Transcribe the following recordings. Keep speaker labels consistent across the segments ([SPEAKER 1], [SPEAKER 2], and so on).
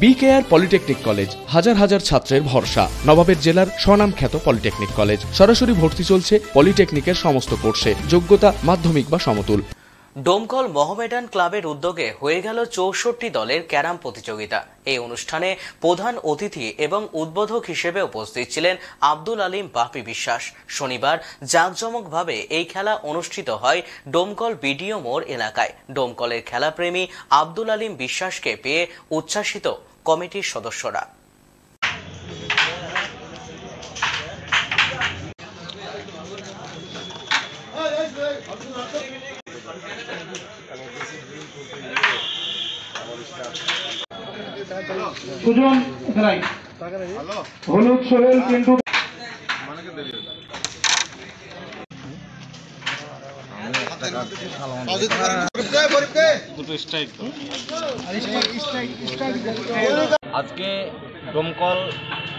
[SPEAKER 1] BKR polytechnic college হাজার হাজার ছাত্রের ভরসা। নবাবের জেলার স্বনামখ্যাত পলিটেকনিক কলেজ। সরাসরি ভর্তি চলছে পলিটেকনিকের সমস্ত কোর্সে। যোগ্যতা মাধ্যমিক বা সমতুল।
[SPEAKER 2] ডোমকল মোহামেডান ক্লাবের উদ্যোগে হয়ে গেল ৬৪ দলের ক্যারাম প্রতিযোগিতা। এই অনুষ্ঠানে প্রধান অতিথি এবং উদ্বোধক হিসেবে উপস্থিত ছিলেন আব্দুল আলিম বাপি বিশ্বাস। শনিবার জাঁকজমকভাবে এই খেলা অনুষ্ঠিত হয় ডোমকল বিডিও মোড় এলাকায়। ডোমকলের খেলাপ্রেমী আব্দুল আলিম বিশ্বাসকে পেয়ে উচ্ছ্বাসিত কমিটির সদস্যরা।
[SPEAKER 3] সুজন হলুদ সোহেল কিন্তু
[SPEAKER 4] আজকে ডোমকল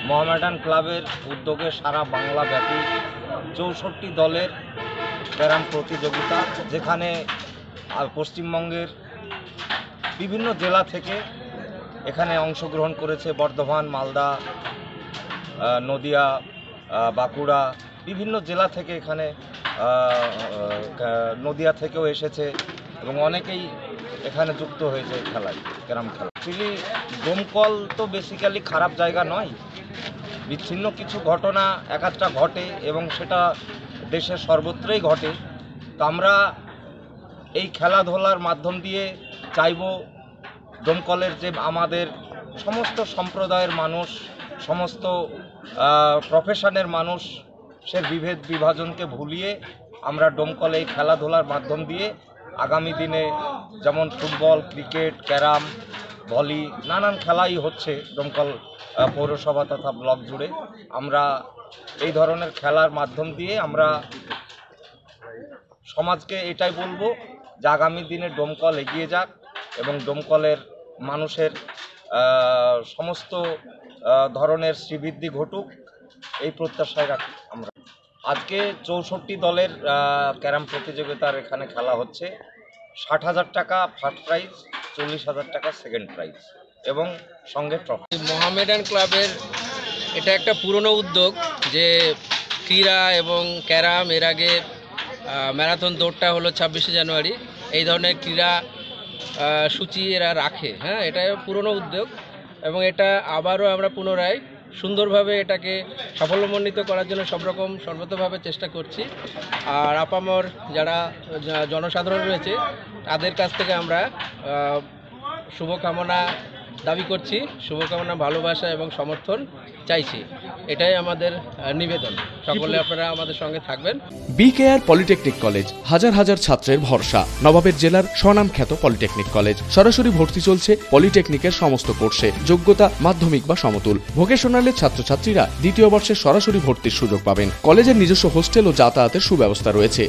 [SPEAKER 4] মোহামেডান ক্লাবের উদ্যোগে সারা বাংলা ব্যাপী ৬৪ দলের ক্যারাম প্রতিযোগিতা, যেখানে পশ্চিমবঙ্গের বিভিন্ন জেলা থেকে এখানে অংশগ্রহণ করেছে। বর্ধমান, মালদা, নদিয়া, বাঁকুড়া, বিভিন্ন জেলা থেকে এখানে নদিয়া থেকেও এসেছে এবং অনেকেই এখানে যুক্ত হয়েছে খেলায়, ক্যারাম খেলা। অ্যাকচুয়ালি ডোমকল তো বেসিক্যালি খারাপ জায়গা নয়, বিচ্ছিন্ন কিছু ঘটনা এক একটা ঘটে এবং সেটা দেশের সর্বত্রই ঘটে। তো আমরা এই খেলাধুলার মাধ্যম দিয়ে চাইব ডোমকলের যে আমাদের সমস্ত সম্প্রদায়ের মানুষ, সমস্ত প্রফেশনের মানুষ, সে বিভেদ বিভাজনকে ভুলিয়ে আমরা ডোমকলে এই খেলাধুলার মাধ্যম দিয়ে আগামী দিনে যেমন ফুটবল, ক্রিকেট, ক্যারাম, ভলি, নানান খেলাই হচ্ছে ডোমকল পৌরসভা তথা ব্লক জুড়ে। আমরা এই ধরনের খেলার মাধ্যম দিয়ে আমরা সমাজকে এটাই বলবো যে আগামী দিনে ডোমকল এগিয়ে যাক এবং ডোমকলের মানুষের সমস্ত ধরনের শ্রীবৃদ্ধি ঘটুক, এই প্রত্যাশায় রাখি আমরা। আজকে ৬৪ দলের ক্যারাম প্রতিযোগিতার এখানে খেলা হচ্ছে। ৬০,০০০ টাকা ফার্স্ট প্রাইজ, ৪০,০০০ টাকা সেকেন্ড প্রাইজ এবং সঙ্গে ট্রফি।
[SPEAKER 5] মোহামেডান ক্লাবের এটা একটা পুরনো উদ্যোগ যে ক্রীড়া এবং ক্যারাম, এর আগে ম্যারাথন দৌড়টা হলো ২৬শে জানুয়ারি। এই ধরনের ক্রীড়া সূচি এরা রাখে। হ্যাঁ, এটা পুরনো উদ্যোগ এবং এটা আবারও আমরা পুনরায় সুন্দরভাবে এটাকে সাফল্যমণ্ডিত করার জন্য সব রকম সর্বতভাবে চেষ্টা করছি। আর আপামর যারা জনসাধারণ রয়েছে তাদের কাছ থেকে আমরা শুভকামনা দাবি করছি, শুভকামনা, ভালোবাসা এবং সমর্থন চাইছি। এটাই আমাদের নিবেদন। সকলে আপনারা আমাদের সঙ্গে থাকবেন।
[SPEAKER 1] বিকেআর পলিটেকনিক কলেজ হাজার হাজার ছাত্রের ভরসা। নবাবের জেলার স্বনামখ্যাত পলিটেকনিক কলেজ। সরাসরি ভর্তি চলছে পলিটেকনিকের সমস্ত কোর্সে। যোগ্যতা মাধ্যমিক বা সমতুল। ভোকেশনালের ছাত্রছাত্রীরা দ্বিতীয় বর্ষে সরাসরি ভর্তির সুযোগ পাবেন। কলেজের নিজস্ব হোস্টেল ও যাতায়াতের সুব্যবস্থা রয়েছে।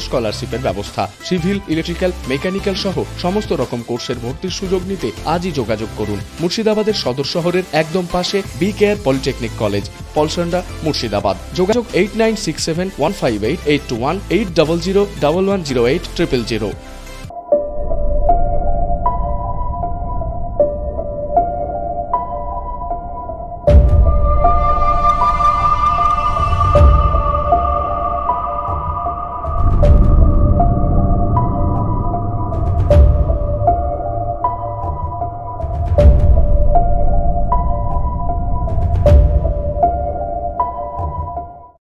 [SPEAKER 1] স্কলারশিপের ব্যবস্থা। সিভিল, ইলেকট্রিক্যাল, মেকানিক্যাল সহ সমস্ত রকম কোর্সের ভর্তির সুযোগ নিতে আজই যোগাযোগ করুন। মুর্শিদাবাদের সদর শহরের একদম পাশে BKR polytechnic college, Palsanda, Murshidabad. যোগাযোগ 8967158821 8001108 000।